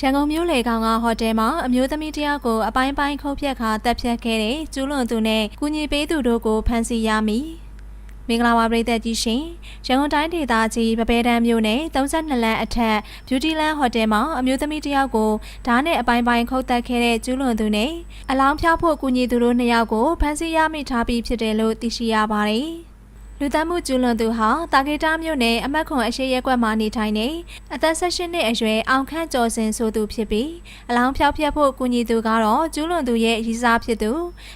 ရန်ကုန်မြို့လေကောင်ကဟိုတယ်မှာအမျိုးသမီးတယောက်ကိုအပိုင်းပိုင်းခုတ်ဖြတ်ခါတပ်ဖြတ်ခဲ့တဲ့ကျူးလွန်သူနဲ့ကူညီပေးသူတို့ကိုဖမ်းဆီးရမိမင်္ဂလာပါပရိသတ်ကြီးရှင်ရန်ကုန်တိုင်းဒေသကြီးပပဲတန်းမြို့နယ်32လမ်းအထက် Beauty Land Hotel မှာအမျိုးသမီးတယောက်ကိုဓာတ်နဲ့အပိုင်းပိုင်းခုတ်တက်ခဲ့တဲ့ကျူးလွန်သူနဲ့အလောင်းဖျောက်ဖို့ကူညီသူတို့2ယောက်ကိုဖမ်းဆီးရမိထားပြီးဖြစ်တယ်လို့သိရှိရပါတယ်လူသတ်မှုကျူးလွန်သူဟာတာဂေတာမြို့နယ်အမတ်ခွန်အရှိရဲကွက်မှာနေထိုင်နေအသက်18နှစ်အရွယ်အောင်ခန့်ကျော်စင်ဆိုသူဖြစ်ပြီးအလောင်းဖျောက်ဖျက်ဖို့ကူညီသူကတော့ကျူးလွန်သူရဲ့ရည်စားဖြစ်သူ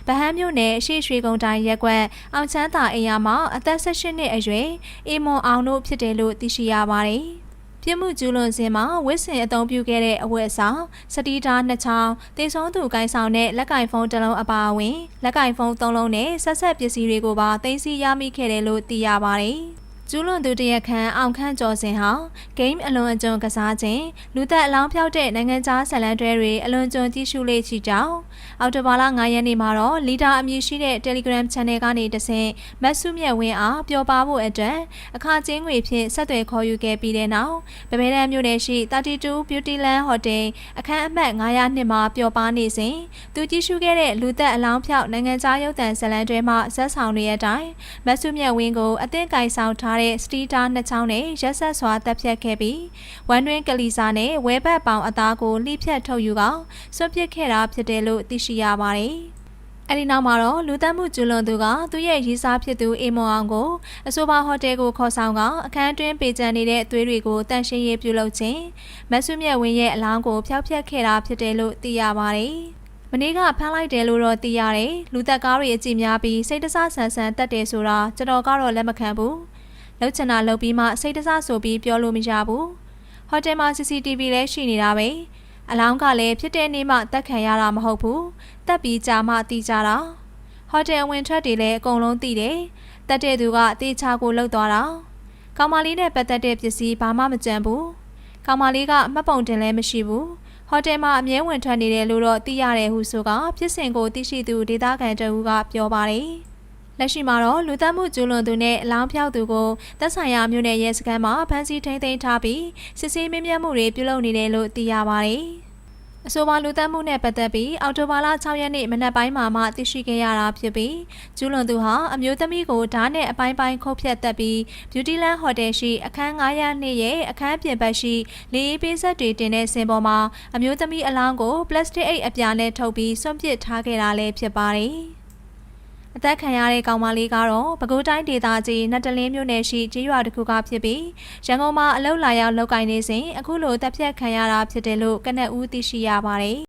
ဗဟန်းမြို့နယ်အရှိရွှေကုန်းတိုင်းရက်ကွက်အောင်ချမ်းသာအိမ်ယာမှာအသက်18နှစ်အရွယ်အေမွန်အောင်တို့ဖြစ်တယ်လို့သိရှိရပါတယ်ပြစ်မှုကျူးလွန်စဉ်မှာဝစ်စင်အသုံးပြုခဲ့တဲ့အဝတ်အစားစတီးဓာတ်2ချောင်းတေဆုံးသူကိုင်းဆောင်တဲ့လက်ကင်ဖုန်းတစ်လုံးအပါအဝင်လက်ကင်ဖုန်း3လုံးနဲ့ဆက်ဆက်ပစ္စည်းတွေကိုပါသိမ်းဆည်းရမိခဲ့တယ်လို့သိရပါတယ်ကျူးလွန်သူတရက်ခန့်အောင်ခန့်ကျော်စင်ဟာဂိမ်းအလွန်အကျွံကစားခြင်းလူသက်အလောင်းဖျောက်တဲ့နိုင်ငံခြားဇလန်တွဲတွေအလွန်ကျွံကြည့်ရှုလေ့ရှိကြောင်းအောက်တိုဘာလ9ရက်နေ့မှာတော့လီဒါအမည်ရှိတဲ့ Telegram Channel ကနေတဆင့်မတ်စုမြတ်ဝင်းအားပျော်ပါဖို့အတွက်အခကျင်းငွေဖြင့်ဆက်သွယ်ခေါ်ယူခဲ့ပြီးတဲ့နောက်ပပဲတန်းမြို့နယ်ရှိ32 Beauty Land Hotel အခန်းအမှတ်902မှာပျော်ပါနေစဉ်သူကြည့်ရှုခဲ့တဲ့လူသက်အလောင်းဖျောက်နိုင်ငံခြားရုပ်သံဇလန်တွဲမှဇက်ဆောင်တွေအတိုင်းမတ်စုမြတ်ဝင်းကိုအသင်းကိုင်ဆောင်ထားစတီးတား2ချောင်းနဲ့ရက်ဆက်စွာတပ်ဖြတ်ခဲ့ပြီးဝမ်းတွင်းကလီစာနဲ့ဝဲဘက်ပေါင်အသားကိုလှိဖြတ်ထုတ်ယူကောင်ဆွတ်ပစ်ခဲ့တာဖြစ်တယ်လို့သိရှိရပါတယ်။အဲဒီနောက်မှာတော့လူသတ်မှုကျူးလွန်သူကသူ့ရဲ့ရည်စားဖြစ်သူအေမွန်အောင်ကိုအဆိုပါဟိုတယ်ကိုခေါ်ဆောင်ကအခန်းတွင်းပေကျန်နေတဲ့အသွေးတွေကိုတန့်ရှင်းရေးပြုလုပ်ခြင်းမတ်စုမြတ်ဝင်းရဲ့အလောင်းကိုဖျောက်ဖျက်ခဲ့တာဖြစ်တယ်လို့သိရပါတယ်။မနေ့ကဖမ်းလိုက်တယ်လို့တော့သိရတယ်။လူသက်ကားတွေအကြည့်များပြီးစိတ်တဆဆန်ဆန်တက်တယ်ဆိုတာကျွန်တော်ကတော့လက်မခံဘူး။လှုပ်ချင်တာလှုပ်ပြီးမှစိတ်တဆဆိုပြီးပြောလို့မရဘူးဟိုတယ်မှာ CCTV လည်းရှိနေတာပဲအလောင်းကလည်းဖြစ်တဲ့နေ့မှတက်ခံရတာမဟုတ်ဘူးတက်ပြီးကြာမှတီးကြတာဟိုတယ်ဝင်ထွက်တွေလည်းအကုန်လုံးတီးတယ်တက်တဲ့သူကတေးချကိုလှုပ်သွားတာကောင်မလေးနဲ့ပတ်သက်တဲ့ပစ္စည်းဘာမှမကြံဘူးကောင်မလေးကမှတ်ပုံတင်လည်းမရှိဘူးဟိုတယ်မှာအမြဲဝင်ထွက်နေတယ်လို့တော့သိရတယ်ဟုဆိုကဖြစ်စဉ်ကိုသိရှိသူဒေသခံတဦးကပြောပါတယ်လက်ရှိမှာတော့လူသတ်မှုကျူးလွန်သူနဲ့အလောင်းဖျောက်သူကိုသက်ဆိုင်ရာမြို့နယ်ရဲစခန်းမှာဖမ်းဆီးထိန်းသိမ်းထားပြီးစစ်ဆေးမေးမြန်းမှုတွေပြုလုပ်နေတယ်လို့သိရပါတယ်။အဆိုပါလူသတ်မှုနဲ့ပတ်သက်ပြီးအောက်တိုဘာလ6ရက်နေ့မနက်ပိုင်းမှာသိရှိခဲ့ရတာဖြစ်ပြီးကျူးလွန်သူဟာအမျိုးသမီးကိုဓာတ်နဲ့အပိုင်းပိုင်းခုတ်ဖြတ်တက်ပြီး Beauty Land Hotel ရှိအခန်း902ရဲ့အခန်းပြင်ဘက်ရှိလေအေးပေးဆက်တွေတင်တဲ့စင်ပေါ်မှာအမျိုးသမီးအလောင်းကိုပလတ်စတစ်အိတ်အပြာနဲ့ထုတ်ပြီးဆွန့်ပစ်ထားခဲ့တာလည်းဖြစ်ပါတယ်။အသက်ခံရတဲ့ကောင်မလေးကတော့ပဲခူးတိုင်းဒေသကြီးနတ်တလင်းမြို့နယ်ရှိကျေးရွာတစ်ခုကဖြစ်ပြီးရန်ကုန်မှာအလုပ်လာရောက်လုပ်ကိုင်နေစဉ်အခုလိုတပ်ဖြတ်ခံရတာဖြစ်တယ်လို့ကနက်ဦးသိရှိရပါတယ်